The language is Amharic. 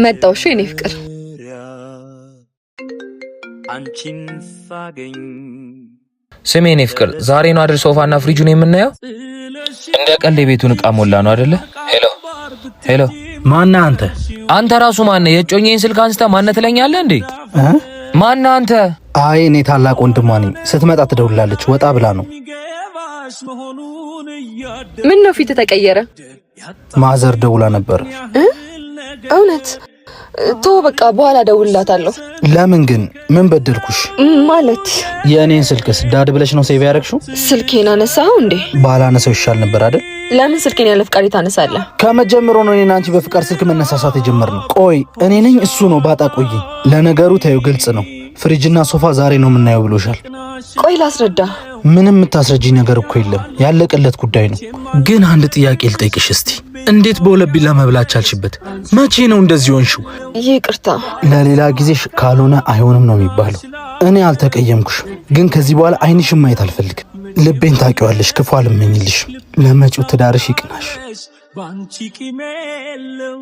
መጣው እሺ የኔ ፍቅር አንቺን ሳገኝ ስሜ የኔ ፍቅር ዛሬ ነው አይደል ሶፋና ፍሪጁን የምናየው እንደ ቀልድ የቤቱን ዕቃ ሞላ ነው አይደል ሄሎ ማን አንተ ራሱ ማን የጮኛዬን ስልክ አንስታ ማን ትለኛለህ እንዴ ማን አንተ አይ እኔ ታላቅ ወንድሟ ነኝ ስትመጣ ትደውላለች ወጣ ብላ ነው ምን ነው ፊት ተቀየረ ማዘር ደውላ ነበር እውነት ቶ በቃ በኋላ ደውልላታለሁ ለምን ግን ምን በደልኩሽ ማለት የኔን ስልክስ ዳድ ብለሽ ነው ሴቭ ያደረግሽው ስልኬን አነሳው እንዴ ባላነሳው ይሻል ነበር አይደል ለምን ስልኬን ያለ ፍቃድ ታነሳለህ ከመጀመሩ ነው እኔና አንቺ በፍቃድ ስልክ መነሳሳት የጀመርነው ቆይ እኔ ነኝ እሱ ነው ባጣ ቆይ ለነገሩ ታዩ ግልጽ ነው ፍሪጅና ሶፋ ዛሬ ነው የምናየው ብሎሻል ቆይ ላስረዳ ምንም የምታስረጂ ነገር እኮ የለም ያለቀለት ጉዳይ ነው ግን አንድ ጥያቄ ልጠይቅሽ እስቲ እንዴት በሁለት ቢላ መብላት ቻልሽበት መቼ ነው እንደዚህ ሆንሽው ይቅርታ ለሌላ ጊዜሽ ካልሆነ አይሆንም ነው የሚባለው እኔ አልተቀየምኩሽ ግን ከዚህ በኋላ አይንሽም ማየት አልፈልግም ልቤን ታውቂዋለሽ ክፉ አልመኝልሽ ለመጪው ትዳርሽ ይቅናሽ ባንቺ ቂሜለው